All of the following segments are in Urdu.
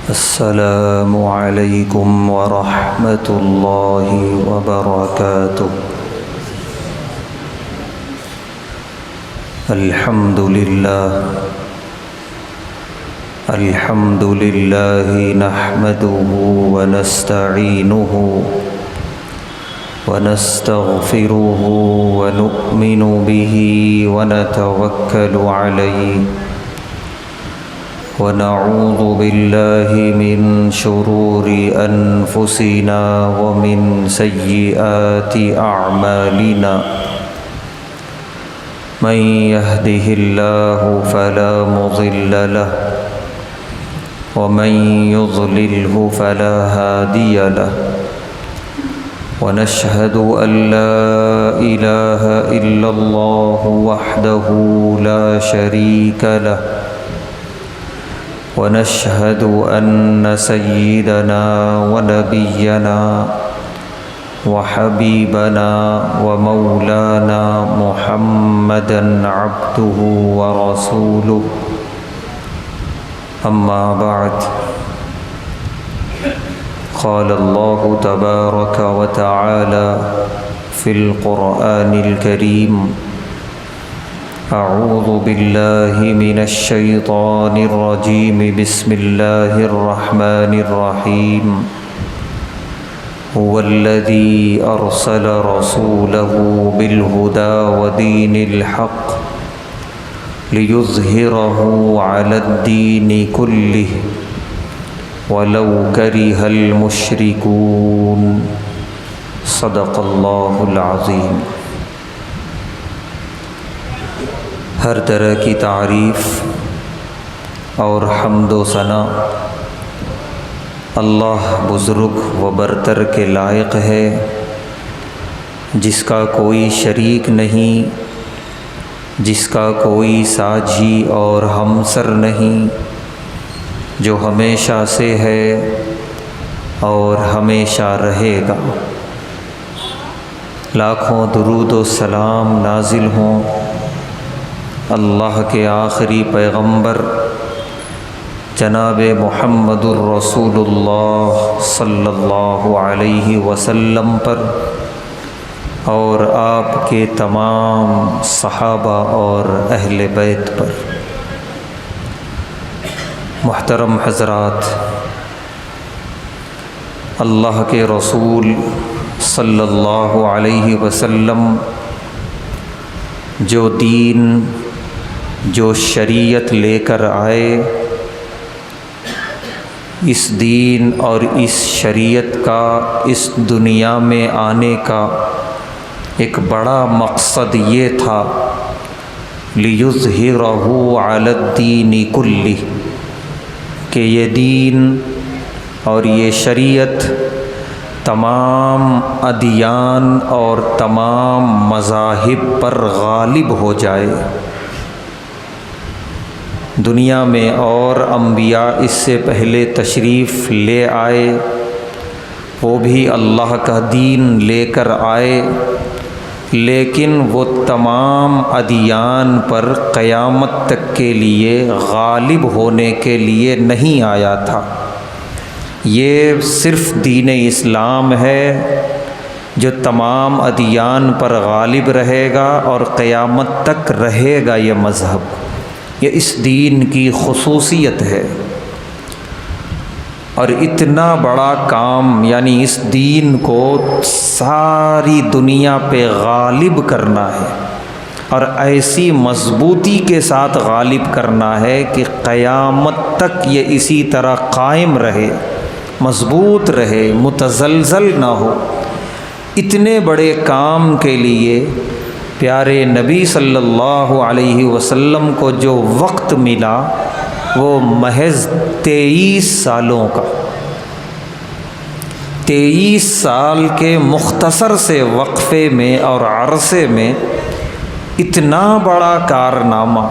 السلام علیکم ورحمۃ اللہ وبرکاتہ۔ الحمد للہ نحمده ونستعینه ونستغفره ونؤمن به ونتوکل علیہ ونعوذ باللہ من شرور انفسنا ومن سیئات اعمالنا من يهده الله فلا مضل له ومن يضلله فلا هادي له ونشهد أن لا إله إلا الله وحده لا شريك له ونشهد أن سيدنا ونبينا وحبيبنا ومولانا محمدا عبده ورسوله أما بعد قال الله تبارك وتعالى في القرآن الكريم أعوذ بالله من الشيطان الرجيم بسم الله الرحمن الرحيم هو الذي أرسل رسوله بالهدى ودين الحق ليظهره على الدين كله ولو كره المشركون صدق الله العظيم۔ ہر طرح کی تعریف اور حمد و ثنا اللہ بزرگ و برتر کے لائق ہے، جس کا کوئی شریک نہیں، جس کا کوئی ساجی اور ہمسر نہیں، جو ہمیشہ سے ہے اور ہمیشہ رہے گا۔ لاکھوں درود و سلام نازل ہوں اللہ کے آخری پیغمبر جناب محمد الرسول اللہ صلی اللہ علیہ وسلم پر اور آپ کے تمام صحابہ اور اہل بیت پر۔ محترم حضرات، اللہ کے رسول صلی اللہ علیہ وسلم جو دین، جو شریعت لے کر آئے، اس دین اور اس شریعت کا اس دنیا میں آنے کا ایک بڑا مقصد یہ تھا لِيُظْهِرَهُ عَلَى الدِّينِ كُلِّهِ، کہ یہ دین اور یہ شریعت تمام ادیان اور تمام مذاہب پر غالب ہو جائے۔ دنیا میں اور انبیاء اس سے پہلے تشریف لے آئے، وہ بھی اللہ کا دین لے کر آئے، لیکن وہ تمام ادیان پر قیامت تک کے لیے غالب ہونے کے لیے نہیں آیا تھا۔ یہ صرف دین اسلام ہے جو تمام ادیان پر غالب رہے گا اور قیامت تک رہے گا۔ یہ مذہب، یہ اس دین کی خصوصیت ہے، اور اتنا بڑا کام یعنی اس دین کو ساری دنیا پہ غالب کرنا ہے، اور ایسی مضبوطی کے ساتھ غالب کرنا ہے کہ قیامت تک یہ اسی طرح قائم رہے، مضبوط رہے، متزلزل نہ ہو۔ اتنے بڑے کام کے لیے پیارے نبی صلی اللہ علیہ وسلم کو جو وقت ملا وہ محض 23 سالوں کا، 23 سال کے مختصر سے وقفے میں اور عرصے میں اتنا بڑا کارنامہ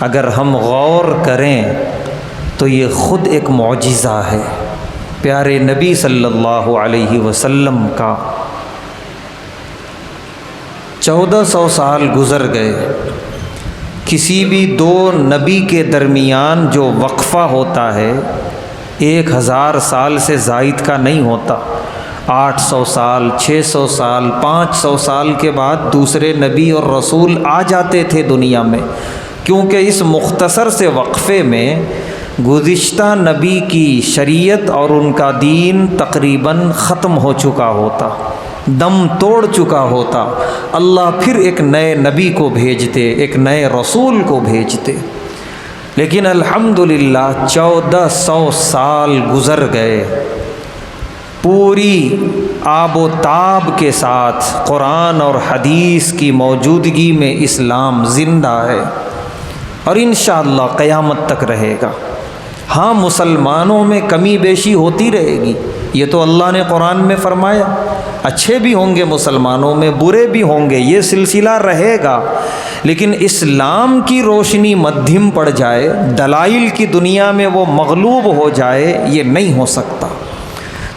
اگر ہم غور کریں تو یہ خود ایک معجزہ ہے پیارے نبی صلی اللہ علیہ وسلم کا۔ 1400 سال گزر گئے، کسی بھی دو نبی کے درمیان جو وقفہ ہوتا ہے 1000 سال سے زائد کا نہیں ہوتا، 800 سال، 600 سال، 500 سال کے بعد دوسرے نبی اور رسول آ جاتے تھے دنیا میں، کیونکہ اس مختصر سے وقفے میں گزشتہ نبی کی شریعت اور ان کا دین تقریباً ختم ہو چکا ہوتا، دم توڑ چکا ہوتا، اللہ پھر ایک نئے نبی کو بھیجتے، ایک نئے رسول کو بھیجتے۔ لیکن الحمدللہ 1400 سال گزر گئے، پوری آب و تاب کے ساتھ قرآن اور حدیث کی موجودگی میں اسلام زندہ ہے اور انشاءاللہ قیامت تک رہے گا۔ ہاں، مسلمانوں میں کمی بیشی ہوتی رہے گی، یہ تو اللہ نے قرآن میں فرمایا، اچھے بھی ہوں گے مسلمانوں میں، برے بھی ہوں گے، یہ سلسلہ رہے گا، لیکن اسلام کی روشنی مدھم پڑ جائے، دلائل کی دنیا میں وہ مغلوب ہو جائے، یہ نہیں ہو سکتا۔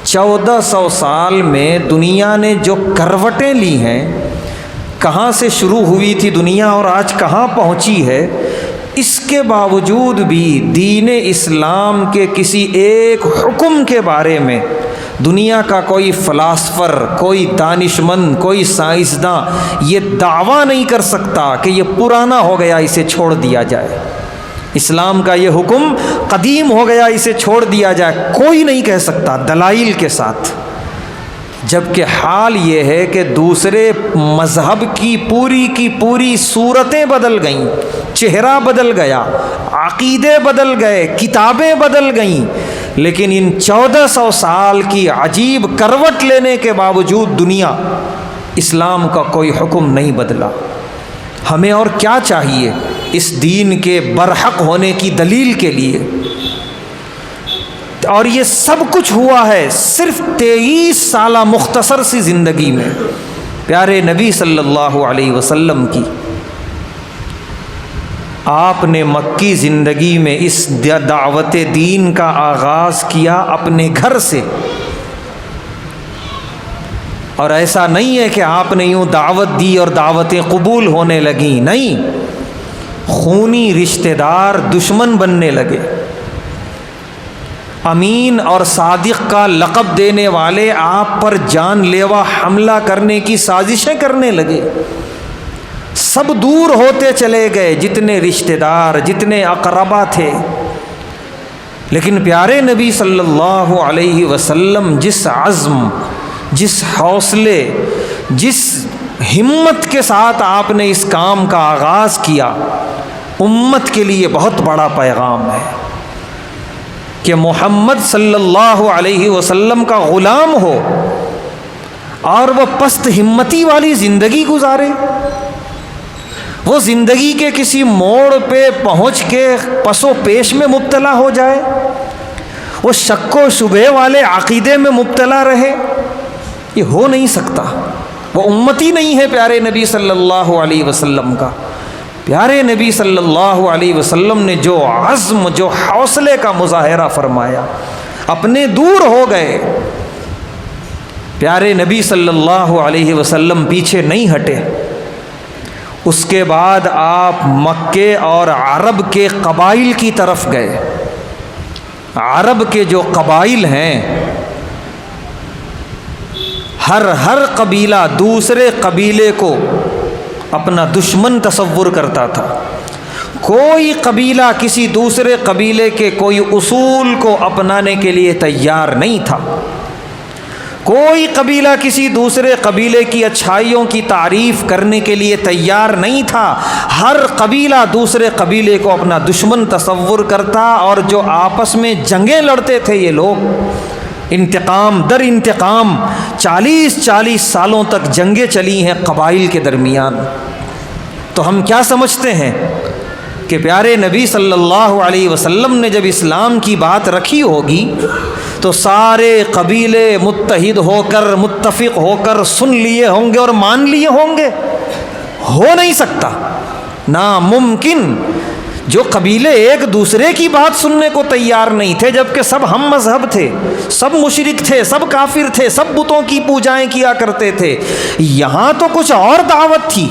1400 سال میں دنیا نے جو کروٹیں لی ہیں، کہاں سے شروع ہوئی تھی دنیا اور آج کہاں پہنچی ہے، اس کے باوجود بھی دین اسلام کے کسی ایک حکم کے بارے میں دنیا کا کوئی فلاسفر، کوئی دانشمند، کوئی سائنسداں یہ دعویٰ نہیں کر سکتا کہ یہ پرانا ہو گیا، اسے چھوڑ دیا جائے، اسلام کا یہ حکم قدیم ہو گیا، اسے چھوڑ دیا جائے، کوئی نہیں کہہ سکتا دلائل کے ساتھ۔ جبکہ حال یہ ہے کہ دوسرے مذہب کی پوری صورتیں بدل گئیں، چہرہ بدل گیا، عقیدے بدل گئے، کتابیں بدل گئیں، لیکن ان 1400 سال کی عجیب کروٹ لینے کے باوجود دنیا اسلام کا کوئی حکم نہیں بدلا۔ ہمیں اور کیا چاہیے اس دین کے برحق ہونے کی دلیل کے لیے؟ اور یہ سب کچھ ہوا ہے صرف 23 سالہ مختصر سی زندگی میں، پیارے نبی صلی اللہ علیہ وسلم کی۔ آپ نے مکی زندگی میں اس دعوت دین کا آغاز کیا اپنے گھر سے، اور ایسا نہیں ہے کہ آپ نے یوں دعوت دی اور دعوتیں قبول ہونے لگیں، نہیں، خونی رشتہ دار دشمن بننے لگے، امین اور صادق کا لقب دینے والے آپ پر جان لیوا حملہ کرنے کی سازشیں کرنے لگے، سب دور ہوتے چلے گئے، جتنے رشتہ دار، جتنے اقربا تھے۔ لیکن پیارے نبی صلی اللہ علیہ وسلم جس عزم، جس حوصلے، جس ہمت کے ساتھ آپ نے اس کام کا آغاز کیا، امت کے لیے بہت بڑا پیغام ہے کہ محمد صلی اللہ علیہ وسلم کا غلام ہو اور وہ پست ہمتی والی زندگی گزارے، وہ زندگی کے کسی موڑ پہ پہنچ کے پس و پیش میں مبتلا ہو جائے، وہ شک و شبہ والے عقیدے میں مبتلا رہے، یہ ہو نہیں سکتا۔ وہ امتی نہیں ہے پیارے نبی صلی اللہ علیہ وسلم کا۔ پیارے نبی صلی اللہ علیہ وسلم نے جو عزم، جو حوصلے کا مظاہرہ فرمایا، اپنے دور ہو گئے، پیارے نبی صلی اللہ علیہ وسلم پیچھے نہیں ہٹے۔ اس کے بعد آپ مکے اور عرب کے قبائل کی طرف گئے۔ عرب کے جو قبائل ہیں، ہر قبیلہ دوسرے قبیلے کو اپنا دشمن تصور کرتا تھا، کوئی قبیلہ کسی دوسرے قبیلے کے کوئی اصول کو اپنانے کے لیے تیار نہیں تھا، کوئی قبیلہ کسی دوسرے قبیلے کی اچھائیوں کی تعریف کرنے کے لیے تیار نہیں تھا، ہر قبیلہ دوسرے قبیلے کو اپنا دشمن تصور کرتا، اور جو آپس میں جنگیں لڑتے تھے یہ لوگ، انتقام در انتقام، 40 سالوں تک جنگیں چلی ہیں قبائل کے درمیان۔ تو ہم کیا سمجھتے ہیں کہ پیارے نبی صلی اللہ علیہ وسلم نے جب اسلام کی بات رکھی ہوگی تو سارے قبیلے متحد ہو کر، متفق ہو کر سن لیے ہوں گے اور مان لیے ہوں گے؟ ہو نہیں سکتا، ناممکن۔ جو قبیلے ایک دوسرے کی بات سننے کو تیار نہیں تھے، جبکہ سب ہم مذہب تھے، سب مشرک تھے، سب کافر تھے، سب بتوں کی پوجائیں کیا کرتے تھے، یہاں تو کچھ اور دعوت تھی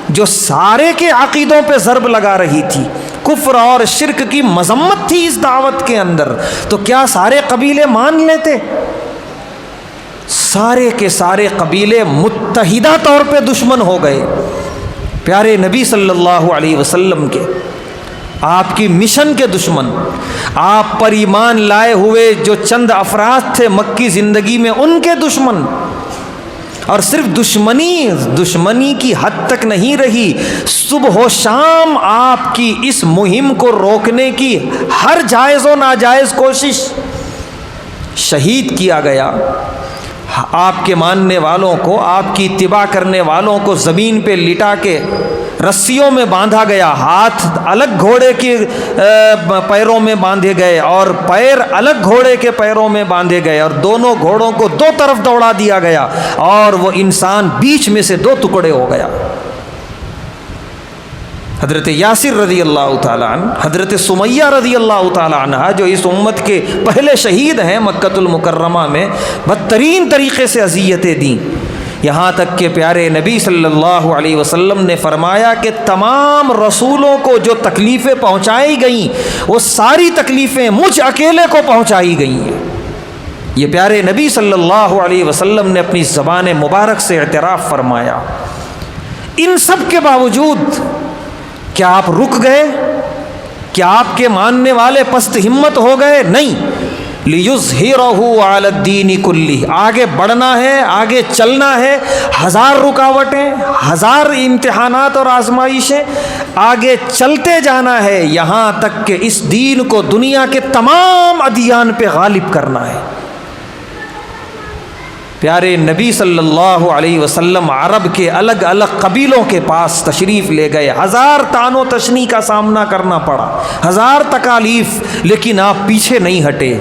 جو سارے کے عقیدوں پہ ضرب لگا رہی تھی، کفر اور شرک کی مذمت تھی اس دعوت کے اندر، تو کیا سارے قبیلے مان لیتے؟ سارے کے سارے قبیلے متحدہ طور پہ دشمن ہو گئے پیارے نبی صلی اللہ علیہ وسلم کے، آپ کی مشن کے دشمن، آپ پر ایمان لائے ہوئے جو چند افراد تھے مکی زندگی میں ان کے دشمن۔ اور صرف دشمنی کی حد تک نہیں رہی، صبح و شام آپ کی اس مہم کو روکنے کی ہر جائز و ناجائز کوشش، شہید کیا گیا۔ آپ کے ماننے والوں کو، آپ کی اتباع کرنے والوں کو زمین پہ لٹا کے رسیوں میں باندھا گیا، ہاتھ الگ گھوڑے کے پیروں میں باندھے گئے اور پیر الگ گھوڑے کے پیروں میں باندھے گئے، اور دونوں گھوڑوں کو دو طرف دوڑا دیا گیا، اور وہ انسان بیچ میں سے دو ٹکڑے ہو گیا۔ حضرت یاسر رضی اللہ تعالیٰ عنہ، حضرت سمیہ رضی اللہ تعالیٰ عنہ جو اس امت کے پہلے شہید ہیں مکۃ المکرمہ میں، بدترین طریقے سے اذیتیں دیں، یہاں تک کہ پیارے نبی صلی اللہ علیہ وسلم نے فرمایا کہ تمام رسولوں کو جو تکلیفیں پہنچائی گئیں وہ ساری تکلیفیں مجھ اکیلے کو پہنچائی گئی ہیں۔ یہ پیارے نبی صلی اللہ علیہ وسلم نے اپنی زبان مبارک سے اعتراف فرمایا۔ ان سب کے باوجود کیا آپ رک گئے؟ کیا آپ کے ماننے والے پست ہمت ہو گئے؟ نہیں، لِيُظْهِرَهُ عَلَى الدِّينِ كُلِّهِ، آگے بڑھنا ہے، آگے چلنا ہے، ہزار رکاوٹیں، ہزار امتحانات اور آزمائشیں، آگے چلتے جانا ہے یہاں تک کہ اس دین کو دنیا کے تمام ادیان پہ غالب کرنا ہے۔ پیارے نبی صلی اللہ علیہ وسلم عرب کے الگ الگ قبیلوں کے پاس تشریف لے گئے، ہزار طعن و تشنیع کا سامنا کرنا پڑا، ہزار تکالیف، لیکن آپ پیچھے نہیں ہٹے،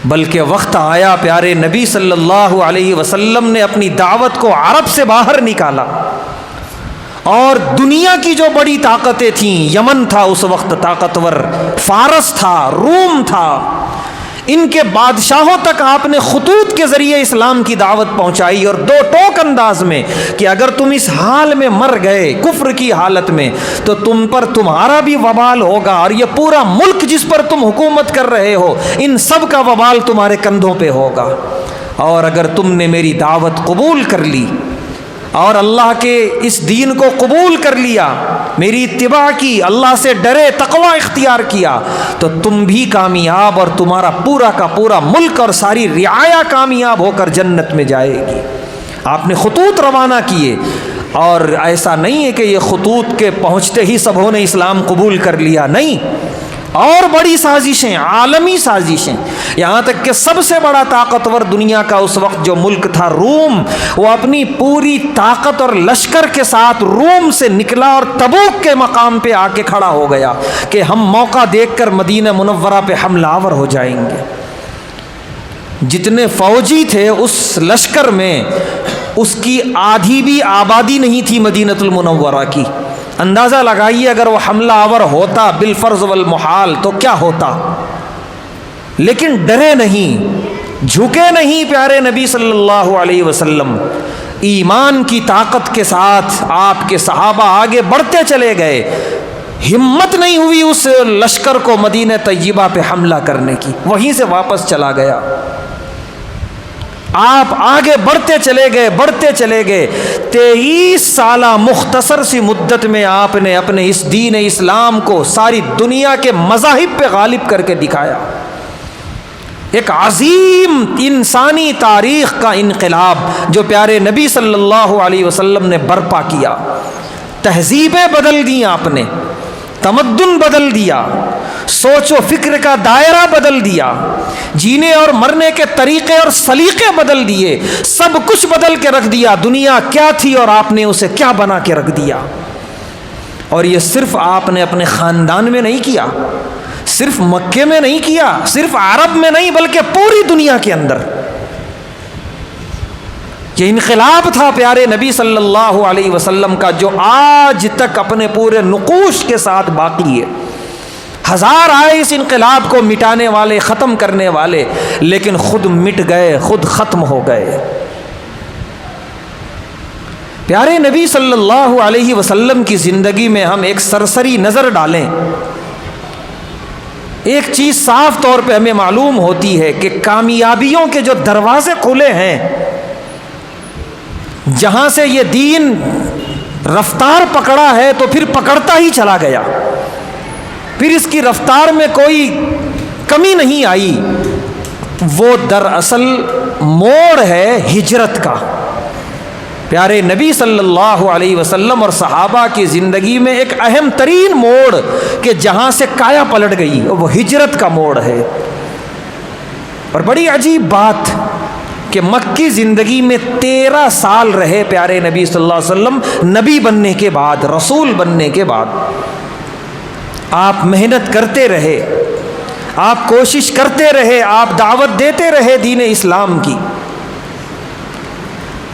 بلکہ وقت آیا پیارے نبی صلی اللہ علیہ وسلم نے اپنی دعوت کو عرب سے باہر نکالا، اور دنیا کی جو بڑی طاقتیں تھیں، یمن تھا اس وقت طاقتور، فارس تھا، روم تھا، ان کے بادشاہوں تک آپ نے خطوط کے ذریعے اسلام کی دعوت پہنچائی، اور دو ٹوک انداز میں کہ اگر تم اس حال میں مر گئے کفر کی حالت میں تو تم پر تمہارا بھی وبال ہوگا، اور یہ پورا ملک جس پر تم حکومت کر رہے ہو ان سب کا وبال تمہارے کندھوں پہ ہوگا، اور اگر تم نے میری دعوت قبول کر لی اور اللہ کے اس دین کو قبول کر لیا، میری اتباع کی، اللہ سے ڈرے، تقوی اختیار کیا، تو تم بھی کامیاب اور تمہارا پورا کا پورا ملک اور ساری رعایا کامیاب ہو کر جنت میں جائے گی۔ آپ نے خطوط روانہ کیے، اور ایسا نہیں ہے کہ یہ خطوط کے پہنچتے ہی سبوں نے اسلام قبول کر لیا، نہیں، اور بڑی سازشیں، عالمی سازشیں، یہاں تک کہ سب سے بڑا طاقتور دنیا کا اس وقت جو ملک تھا روم، وہ اپنی پوری طاقت اور لشکر کے ساتھ روم سے نکلا اور تبوک کے مقام پہ آ کے کھڑا ہو گیا کہ ہم موقع دیکھ کر مدینہ منورہ پہ حملہ آور ہو جائیں گے۔ جتنے فوجی تھے اس لشکر میں، اس کی آدھی بھی آبادی نہیں تھی مدینہ المنورہ کی۔ اندازہ لگائیے اگر وہ حملہ آور ہوتا بالفرض والمحال تو کیا ہوتا، لیکن ڈرے نہیں، جھکے نہیں پیارے نبی صلی اللہ علیہ وسلم، ایمان کی طاقت کے ساتھ آپ کے صحابہ آگے بڑھتے چلے گئے، ہمت نہیں ہوئی اس لشکر کو مدینہ طیبہ پہ حملہ کرنے کی، وہیں سے واپس چلا گیا۔ آپ آگے بڑھتے چلے گئے 23 سالہ مختصر سی مدت میں آپ نے اپنے اس دین اسلام کو ساری دنیا کے مذاہب پہ غالب کر کے دکھایا۔ ایک عظیم انسانی تاریخ کا انقلاب جو پیارے نبی صلی اللہ علیہ وسلم نے برپا کیا، تہذیبیں بدل دیں آپ نے، تمدن بدل دیا، سوچ و فکر کا دائرہ بدل دیا، جینے اور مرنے کے طریقے اور سلیقے بدل دیے، سب کچھ بدل کے رکھ دیا۔ دنیا کیا تھی اور آپ نے اسے کیا بنا کے رکھ دیا، اور یہ صرف آپ نے اپنے خاندان میں نہیں کیا، صرف مکے میں نہیں کیا، صرف عرب میں نہیں، بلکہ پوری دنیا کے اندر یہ انقلاب تھا پیارے نبی صلی اللہ علیہ وسلم کا، جو آج تک اپنے پورے نقوش کے ساتھ باقی ہے۔ ہزار آئے اس انقلاب کو مٹانے والے، ختم کرنے والے، لیکن خود مٹ گئے، خود ختم ہو گئے۔ پیارے نبی صلی اللہ علیہ وسلم کی زندگی میں ہم ایک سرسری نظر ڈالیں، ایک چیز صاف طور پہ ہمیں معلوم ہوتی ہے کہ کامیابیوں کے جو دروازے کھلے ہیں، جہاں سے یہ دین رفتار پکڑا ہے تو پھر پکڑتا ہی چلا گیا، پھر اس کی رفتار میں کوئی کمی نہیں آئی، وہ دراصل موڑ ہے ہجرت کا۔ پیارے نبی صلی اللہ علیہ وسلم اور صحابہ کی زندگی میں ایک اہم ترین موڑ کہ جہاں سے کایا پلٹ گئی وہ ہجرت کا موڑ ہے۔ اور بڑی عجیب بات کہ مکی زندگی میں 13 سال رہے پیارے نبی صلی اللہ علیہ وسلم، نبی بننے کے بعد، رسول بننے کے بعد آپ محنت کرتے رہے، آپ کوشش کرتے رہے، آپ دعوت دیتے رہے دین اسلام کی،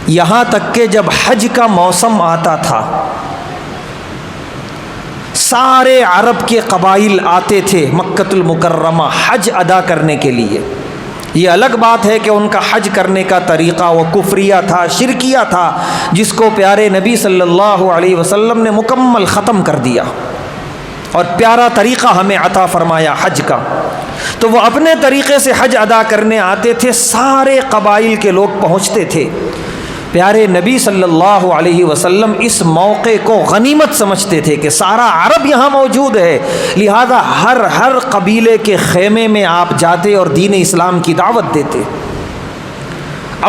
یہاں تک کہ جب حج کا موسم آتا تھا سارے عرب کے قبائل آتے تھے مکۃ المکرمہ حج ادا کرنے کے لیے۔ یہ الگ بات ہے کہ ان کا حج کرنے کا طریقہ وہ کفریہ تھا، شرکیہ تھا، جس کو پیارے نبی صلی اللہ علیہ وسلم نے مکمل ختم کر دیا اور پیارا طریقہ ہمیں عطا فرمایا حج کا۔ تو وہ اپنے طریقے سے حج ادا کرنے آتے تھے، سارے قبائل کے لوگ پہنچتے تھے۔ پیارے نبی صلی اللہ علیہ وسلم اس موقع کو غنیمت سمجھتے تھے کہ سارا عرب یہاں موجود ہے، لہذا ہر قبیلے کے خیمے میں آپ جاتے اور دین اسلام کی دعوت دیتے۔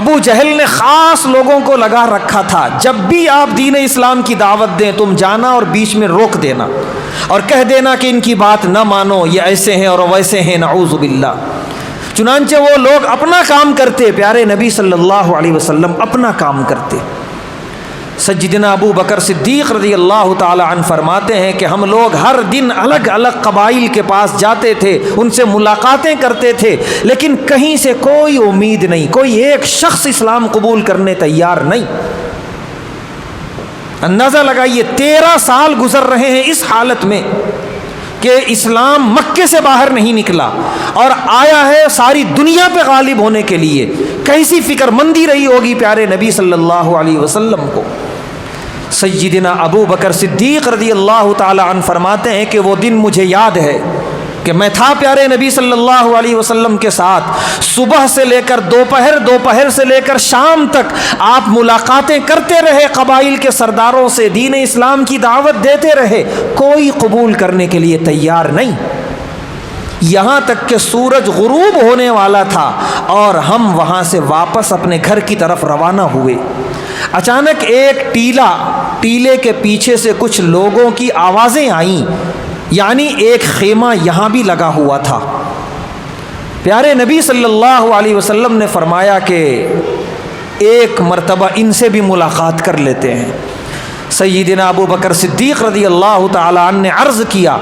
ابو جہل نے خاص لوگوں کو لگا رکھا تھا، جب بھی آپ دین اسلام کی دعوت دیں تم جانا اور بیچ میں روک دینا اور کہہ دینا کہ ان کی بات نہ مانو، یہ ایسے ہیں اور ویسے ہیں، نعوذ باللہ۔ چنانچہ وہ لوگ اپنا کام کرتے، پیارے نبی صلی اللہ علیہ وسلم اپنا کام کرتے۔ سیدنا ابو بکر صدیق رضی اللہ تعالی عنہ فرماتے ہیں کہ ہم لوگ ہر دن الگ الگ قبائل کے پاس جاتے تھے، ان سے ملاقاتیں کرتے تھے، لیکن کہیں سے کوئی امید نہیں، کوئی ایک شخص اسلام قبول کرنے تیار نہیں۔ اندازہ لگائیے 13 سال گزر رہے ہیں اس حالت میں کہ اسلام مکے سے باہر نہیں نکلا اور آیا ہے ساری دنیا پہ غالب ہونے کے لیے۔ کیسی فکر مندی رہی ہوگی پیارے نبی صلی اللہ علیہ وسلم کو۔ سیدنا ابو بکر صدیق رضی اللہ تعالی عنہ فرماتے ہیں کہ وہ دن مجھے یاد ہے کہ میں تھا پیارے نبی صلی اللہ علیہ وسلم کے ساتھ، صبح سے لے کر دوپہر سے لے کر شام تک آپ ملاقاتیں کرتے رہے قبائل کے سرداروں سے، دین اسلام کی دعوت دیتے رہے، کوئی قبول کرنے کے لیے تیار نہیں، یہاں تک کہ سورج غروب ہونے والا تھا اور ہم وہاں سے واپس اپنے گھر کی طرف روانہ ہوئے۔ اچانک ایک ٹیلے کے پیچھے سے کچھ لوگوں کی آوازیں آئیں، یعنی ایک خیمہ یہاں بھی لگا ہوا تھا۔ پیارے نبی صلی اللہ علیہ وسلم نے فرمایا کہ ایک مرتبہ ان سے بھی ملاقات کر لیتے ہیں۔ سیدنا ابو بکر صدیق رضی اللہ تعالی عنہ نے عرض کیا،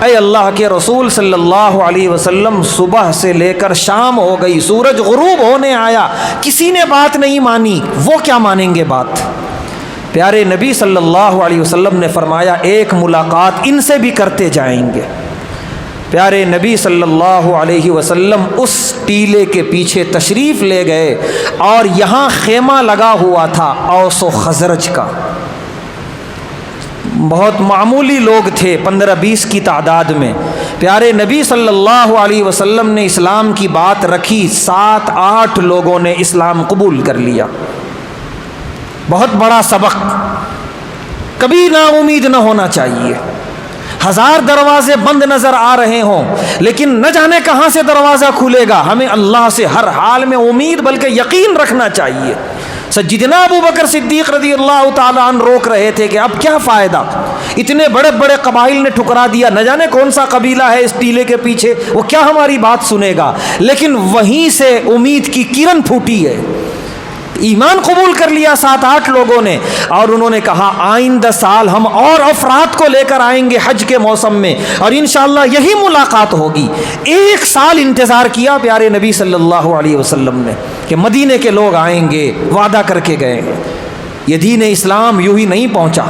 اے اللہ کے رسول صلی اللہ علیہ وسلم، صبح سے لے کر شام ہو گئی، سورج غروب ہونے آیا، کسی نے بات نہیں مانی، وہ کیا مانیں گے بات؟ پیارے نبی صلی اللہ علیہ وسلم نے فرمایا ایک ملاقات ان سے بھی کرتے جائیں گے۔ پیارے نبی صلی اللہ علیہ وسلم اس ٹیلے کے پیچھے تشریف لے گئے اور یہاں خیمہ لگا ہوا تھا اوس و خزرج کا، بہت معمولی لوگ تھے، 15-20 کی تعداد میں۔ پیارے نبی صلی اللہ علیہ وسلم نے اسلام کی بات رکھی، 7-8 لوگوں نے اسلام قبول کر لیا۔ بہت بڑا سبق، کبھی نا امید نہ ہونا چاہیے۔ 1000 دروازے بند نظر آ رہے ہوں لیکن نہ جانے کہاں سے دروازہ کھلے گا، ہمیں اللہ سے ہر حال میں امید بلکہ یقین رکھنا چاہیے۔ سیدنا ابو بکر صدیق رضی اللہ تعالی عنہ روک رہے تھے کہ اب کیا فائدہ، اتنے بڑے بڑے قبائل نے ٹھکرا دیا، نہ جانے کون سا قبیلہ ہے اس ٹیلے کے پیچھے، وہ کیا ہماری بات سنے گا؟ لیکن وہیں سے امید کی کرن پھوٹی ہے، ایمان قبول کر لیا 7-8 لوگوں نے، اور انہوں نے کہا آئندہ سال ہم اور افراد کو لے کر آئیں گے حج کے موسم میں اور انشاءاللہ یہی ملاقات ہوگی۔ 1 سال انتظار کیا پیارے نبی صلی اللہ علیہ وسلم نے کہ مدینے کے لوگ آئیں گے، وعدہ کر کے گئے۔ یہ دین اسلام یوں ہی نہیں پہنچا،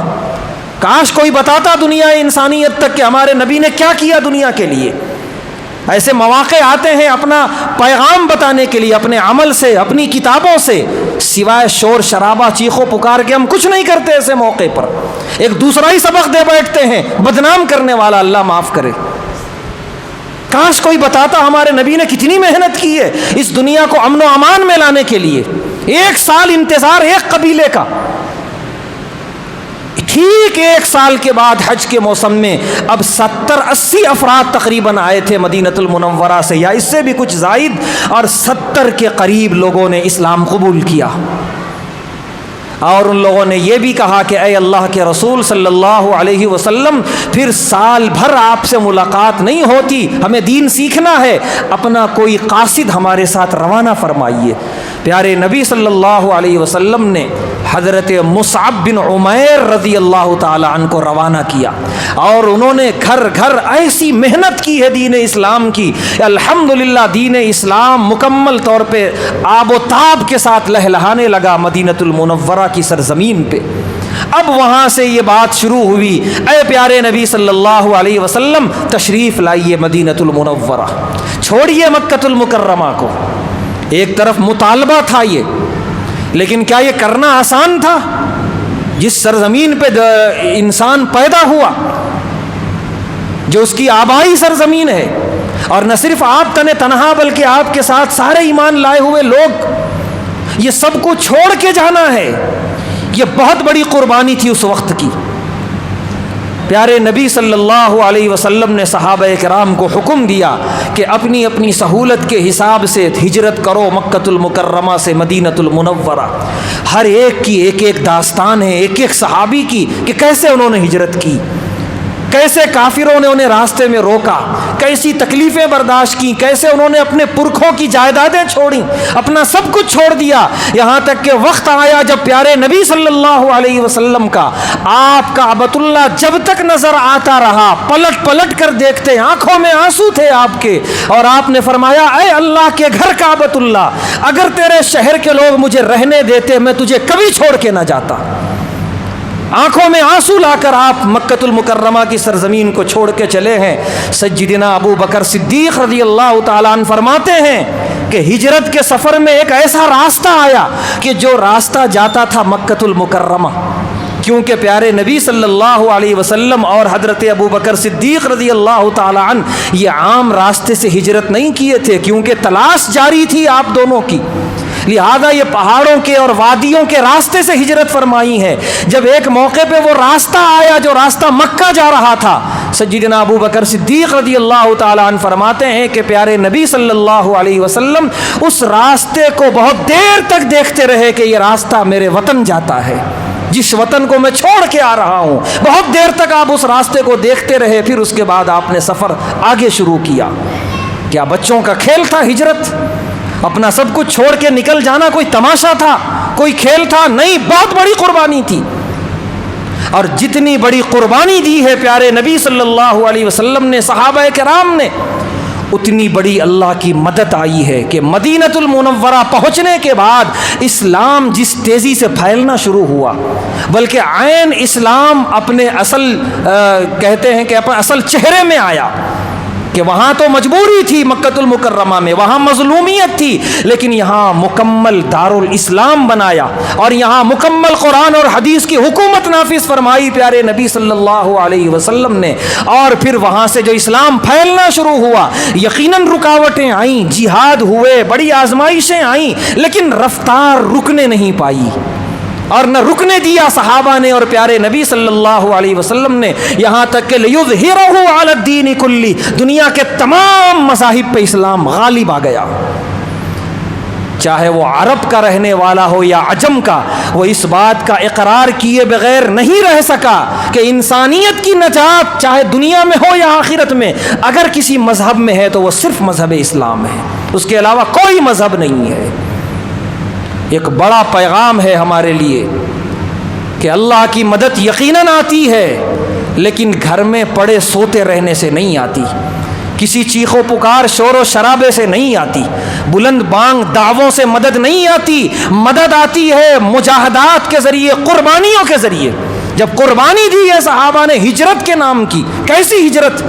کاش کوئی بتاتا دنیا انسانیت تک کہ ہمارے نبی نے کیا کیا دنیا کے لیے۔ ایسے مواقع آتے ہیں اپنا پیغام بتانے کے لیے، اپنے عمل سے، اپنی کتابوں سے، سوائے شور شرابہ چیخو پکار کے ہم کچھ نہیں کرتے۔ ایسے موقع پر ایک دوسرا ہی سبق دے بیٹھتے ہیں، بدنام کرنے والا، اللہ معاف کرے۔ کاش کوئی بتاتا ہمارے نبی نے کتنی محنت کی ہے اس دنیا کو امن و امان میں لانے کے لیے۔ 1 سال انتظار ایک قبیلے کا، ٹھیک 1 سال کے بعد حج کے موسم میں اب 70-80 افراد تقریباً آئے تھے مدینہ المنورہ سے، یا اس سے بھی کچھ زائد، اور 70 کے قریب لوگوں نے اسلام قبول کیا۔ اور ان لوگوں نے یہ بھی کہا کہ اے اللہ کے رسول صلی اللہ علیہ وسلم، پھر سال بھر آپ سے ملاقات نہیں ہوتی، ہمیں دین سیکھنا ہے، اپنا کوئی قاصد ہمارے ساتھ روانہ فرمائیے۔ پیارے نبی صلی اللہ علیہ وسلم نے حضرت مصعب بن عمیر رضی اللہ تعالی عنہ کو روانہ کیا، اور انہوں نے گھر گھر ایسی محنت کی ہے دین اسلام کی، الحمدللہ دین اسلام مکمل طور پہ آب و تاب کے ساتھ لہلہانے لگا مدینہ المنورہ کی سرزمین پہ۔ اب وہاں سے یہ بات شروع ہوئی، اے پیارے نبی صلی اللہ علیہ وسلم تشریف لائیے مدینہ المنورہ، چھوڑیے مکہ المکرمہ کو۔ ایک طرف مطالبہ تھا یہ، لیکن کیا یہ کرنا آسان تھا؟ جس سرزمین پہ انسان پیدا ہوا، جو اس کی آبائی سرزمین ہے، اور نہ صرف آپ تنہا بلکہ آپ کے ساتھ سارے ایمان لائے ہوئے لوگ، یہ سب کو چھوڑ کے جانا ہے، یہ بہت بڑی قربانی تھی اس وقت کی۔ پیارے نبی صلی اللہ علیہ وسلم نے صحابہ کرام کو حکم دیا کہ اپنی اپنی سہولت کے حساب سے ہجرت کرو مکہ المکرمہ سے مدینہ المنورہ۔ ہر ایک کی ایک ایک داستان ہے، ایک ایک صحابی کی، کہ کیسے انہوں نے ہجرت کی، کیسے کافروں نے انہیں راستے میں روکا، کیسی تکلیفیں برداشت کی، کیسے انہوں نے اپنے پرکھوں کی جائیدادیں چھوڑیں، اپنا سب کچھ چھوڑ دیا، یہاں تک کہ وقت آیا جب پیارے نبی صلی اللہ علیہ وسلم کا آپ کعبۃ اللہ جب تک نظر آتا رہا، پلٹ پلٹ کر دیکھتے، آنکھوں میں آنسو تھے آپ کے، اور آپ نے فرمایا اے اللہ کے گھر کعبۃ اللہ، اگر تیرے شہر کے لوگ مجھے رہنے دیتے میں تجھے کبھی چھوڑ کے نہ جاتا۔ آنکھوں میں آنسو لا کر آپ مکہ المکرمہ کی سرزمین کو چھوڑ کے چلے ہیں۔ سیدنا ابو بکر صدیق رضی اللہ تعالیٰ عنہ فرماتے ہیں کہ ہجرت کے سفر میں ایک ایسا راستہ آیا کہ جو راستہ جاتا تھا مکہ المکرمہ، کیونکہ پیارے نبی صلی اللہ علیہ وسلم اور حضرت ابو بکر صدیق رضی اللہ تعالیٰ عنہ یہ عام راستے سے ہجرت نہیں کیے تھے، کیونکہ تلاش جاری تھی آپ دونوں کی، لہذا یہ پہاڑوں کے اور وادیوں کے راستے سے ہجرت فرمائی ہے۔ جب ایک موقع پہ وہ راستہ آیا جو راستہ مکہ جا رہا تھا، سیدنا ابو بکر صدیق رضی اللہ تعالیٰ عنہ فرماتے ہیں کہ پیارے نبی صلی اللہ علیہ وسلم اس راستے کو بہت دیر تک دیکھتے رہے کہ یہ راستہ میرے وطن جاتا ہے، جس وطن کو میں چھوڑ کے آ رہا ہوں، بہت دیر تک آپ اس راستے کو دیکھتے رہے۔ پھر اس کے بعد آپ نے سفر آگے شروع کیا۔ کیا بچوں کا کھیل تھا ہجرت؟ اپنا سب کچھ چھوڑ کے نکل جانا کوئی تماشا تھا، کوئی کھیل تھا؟ نہیں، بہت بڑی قربانی تھی۔ اور جتنی بڑی قربانی دی ہے پیارے نبی صلی اللہ علیہ وسلم نے، صحابہ کرام نے، اتنی بڑی اللہ کی مدد آئی ہے کہ مدینہ المنورہ پہنچنے کے بعد اسلام جس تیزی سے پھیلنا شروع ہوا، بلکہ عین اسلام اپنے اصل کہتے ہیں کہ اپنے اصل چہرے میں آیا، کہ وہاں تو مجبوری تھی مکہ المکرمہ میں، وہاں مظلومیت تھی، لیکن یہاں مکمل دارالاسلام بنایا، اور یہاں مکمل قرآن اور حدیث کی حکومت نافذ فرمائی پیارے نبی صلی اللہ علیہ وسلم نے۔ اور پھر وہاں سے جو اسلام پھیلنا شروع ہوا، یقیناً رکاوٹیں آئیں، جہاد ہوئے، بڑی آزمائشیں آئیں، لیکن رفتار رکنے نہیں پائی، اور نہ رکنے دیا صحابہ نے اور پیارے نبی صلی اللہ علیہ وسلم نے، یہاں تک کہ لِيُظْهِرَهُ عَلَى الدِّينِ كُلِّهِ، دنیا کے تمام مذاہب پہ اسلام غالب آ گیا، چاہے وہ عرب کا رہنے والا ہو یا عجم کا، وہ اس بات کا اقرار کیے بغیر نہیں رہ سکا کہ انسانیت کی نجات چاہے دنیا میں ہو یا آخرت میں، اگر کسی مذہب میں ہے تو وہ صرف مذہب اسلام ہے، اس کے علاوہ کوئی مذہب نہیں ہے۔ ایک بڑا پیغام ہے ہمارے لیے کہ اللہ کی مدد یقیناً آتی ہے، لیکن گھر میں پڑے سوتے رہنے سے نہیں آتی، کسی چیخ و پکار شور و شرابے سے نہیں آتی، بلند بانگ دعووں سے مدد نہیں آتی، مدد آتی ہے مجاہدات کے ذریعے، قربانیوں کے ذریعے۔ جب قربانی دی ہے صحابہ نے ہجرت کے نام کی، کیسی ہجرت؟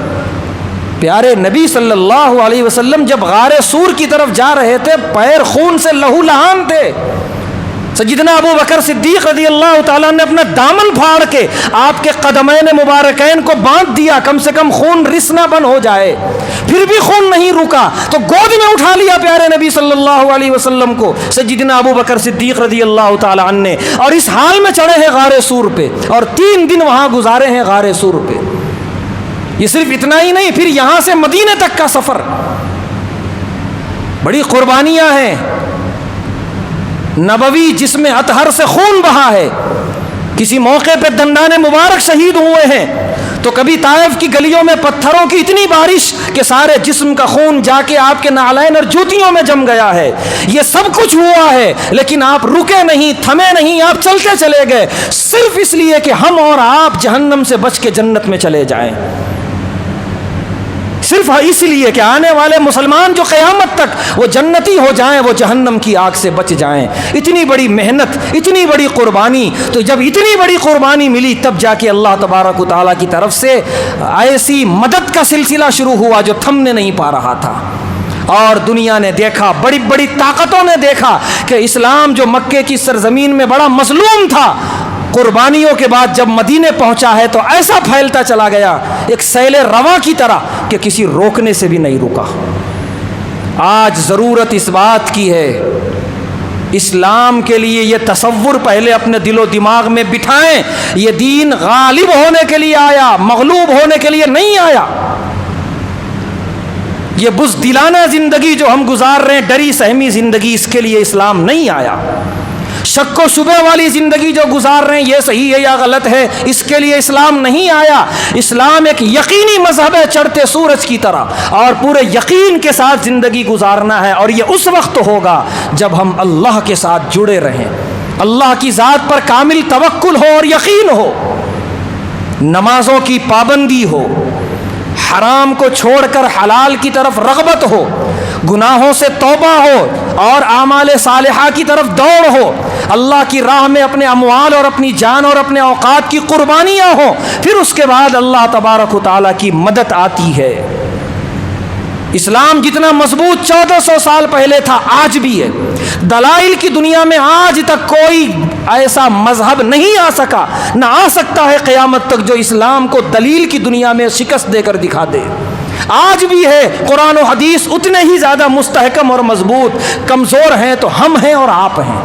پیارے نبی صلی اللہ علیہ وسلم جب غار سور کی طرف جا رہے تھے پیر خون سے لہو لہان تھے. سیدنا ابو بکر صدیق رضی اللہ تعالیٰ نے اپنا دامن پھاڑ کے آپ کے قدمین مبارکین کو باندھ دیا, کم سے کم خون رسنا بند ہو جائے. پھر بھی خون نہیں رکا تو گود میں اٹھا لیا پیارے نبی صلی اللہ علیہ وسلم کو سیدنا ابو بکر صدیق رضی اللہ تعالیٰ عنہ نے, اور اس حال میں چڑھے ہیں غار سور پہ اور 3 دن وہاں گزارے ہیں غار سور پہ. یہ صرف اتنا ہی نہیں, پھر یہاں سے مدینے تک کا سفر, بڑی قربانیاں ہیں. نبوی جس میں اطہر سے خون بہا ہے, کسی موقع پہ دندان مبارک شہید ہوئے ہیں تو کبھی طائف کی گلیوں میں پتھروں کی اتنی بارش کہ سارے جسم کا خون جا کے آپ کے نعلین اور جوتیوں میں جم گیا ہے. یہ سب کچھ ہوا ہے لیکن آپ رکے نہیں, تھمے نہیں, آپ چلتے چلے گئے صرف اس لیے کہ ہم اور آپ جہنم سے بچ کے جنت میں چلے جائیں. صرف اس لیے کہ آنے والے مسلمان جو قیامت تک وہ جنتی ہو جائیں, وہ جہنم کی آگ سے بچ جائیں. اتنی بڑی محنت, اتنی بڑی قربانی. تو جب اتنی بڑی قربانی ملی تب جا کے اللہ تبارک و تعالیٰ کی طرف سے ایسی مدد کا سلسلہ شروع ہوا جو تھمنے نہیں پا رہا تھا. اور دنیا نے دیکھا, بڑی بڑی طاقتوں نے دیکھا کہ اسلام جو مکے کی سرزمین میں بڑا مظلوم تھا, قربانیوں کے بعد جب مدینے پہنچا ہے تو ایسا پھیلتا چلا گیا ایک سیل رواں کی طرح کہ کسی روکنے سے بھی نہیں رکا. آج ضرورت اس بات کی ہے, اسلام کے لیے یہ تصور پہلے اپنے دل و دماغ میں بٹھائیں, یہ دین غالب ہونے کے لیے آیا, مغلوب ہونے کے لیے نہیں آیا. یہ بزدلانہ زندگی جو ہم گزار رہے ہیں, ڈری سہمی زندگی, اس کے لیے اسلام نہیں آیا. شک و شبہ والی زندگی جو گزار رہے ہیں یہ صحیح ہے یا غلط ہے, اس کے لیے اسلام نہیں آیا. اسلام ایک یقینی مذہب ہے چڑھتے سورج کی طرح, اور پورے یقین کے ساتھ زندگی گزارنا ہے. اور یہ اس وقت ہوگا جب ہم اللہ کے ساتھ جڑے رہیں, اللہ کی ذات پر کامل توکل ہو اور یقین ہو, نمازوں کی پابندی ہو, حرام کو چھوڑ کر حلال کی طرف رغبت ہو, گناہوں سے توبہ ہو اور اعمال صالحہ کی طرف دوڑ ہو, اللہ کی راہ میں اپنے اموال اور اپنی جان اور اپنے اوقات کی قربانیاں ہوں. پھر اس کے بعد اللہ تبارک و تعالیٰ کی مدد آتی ہے. اسلام جتنا مضبوط 1400 سال پہلے تھا آج بھی ہے. دلائل کی دنیا میں آج تک کوئی ایسا مذہب نہیں آ سکا, نہ آ سکتا ہے قیامت تک, جو اسلام کو دلیل کی دنیا میں شکست دے کر دکھا دے. آج بھی ہے قرآن و حدیث اتنے ہی زیادہ مستحکم اور مضبوط. کمزور ہیں تو ہم ہیں اور آپ ہیں,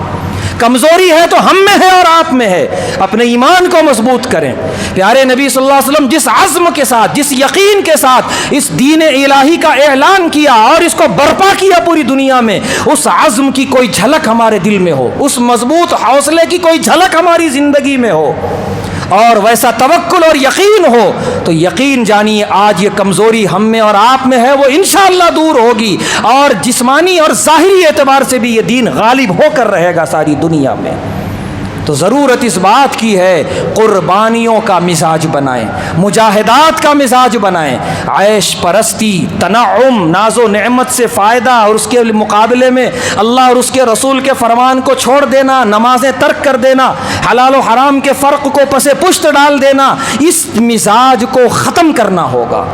کمزوری ہے تو ہم میں ہے اور آپ میں ہے. اپنے ایمان کو مضبوط کریں. پیارے نبی صلی اللہ علیہ وسلم جس عزم کے ساتھ, جس یقین کے ساتھ اس دین الہی کا اعلان کیا اور اس کو برپا کیا پوری دنیا میں, اس عزم کی کوئی جھلک ہمارے دل میں ہو, اس مضبوط حوصلے کی کوئی جھلک ہماری زندگی میں ہو, اور ویسا توکل اور یقین ہو, تو یقین جانیے آج یہ کمزوری ہم میں اور آپ میں ہے وہ انشاءاللہ دور ہوگی, اور جسمانی اور ظاہری اعتبار سے بھی یہ دین غالب ہو کر رہے گا ساری دنیا میں. تو ضرورت اس بات کی ہے قربانیوں کا مزاج بنائیں, مجاہدات کا مزاج بنائیں. عیش پرستی, تنعم, ناز و نعمت سے فائدہ اور اس کے مقابلے میں اللہ اور اس کے رسول کے فرمان کو چھوڑ دینا, نمازیں ترک کر دینا, حلال و حرام کے فرق کو پس پشت ڈال دینا, اس مزاج کو ختم کرنا ہوگا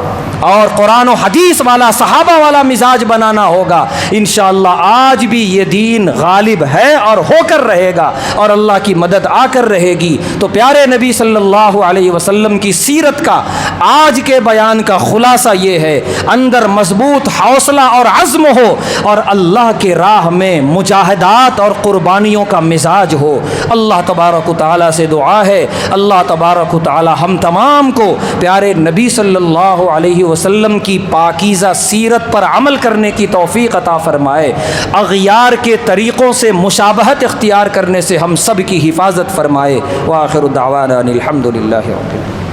اور قرآن و حدیث والا, صحابہ والا مزاج بنانا ہوگا. انشاءاللہ آج بھی یہ دین غالب ہے اور ہو کر رہے گا اور اللہ کی مدد آ کر رہے گی. تو پیارے نبی صلی اللہ علیہ وسلم کی سیرت کا آج کے بیان کا خلاصہ یہ ہے, اندر مضبوط حوصلہ اور عزم ہو اور اللہ کے راہ میں مجاہدات اور قربانیوں کا مزاج ہو. اللہ تبارک و تعالیٰ سے دعا ہے, اللہ تبارک و تعالیٰ ہم تمام کو پیارے نبی صلی اللہ علیہ وسلم کی پاکیزہ سیرت پر عمل کرنے کی توفیق عطا فرمائے. اغیار کے طریقوں سے مشابہت اختیار کرنے سے ہم سب کی حفاظت فرمائے. وآخر دعوانا الحمد للہ رب العالمین.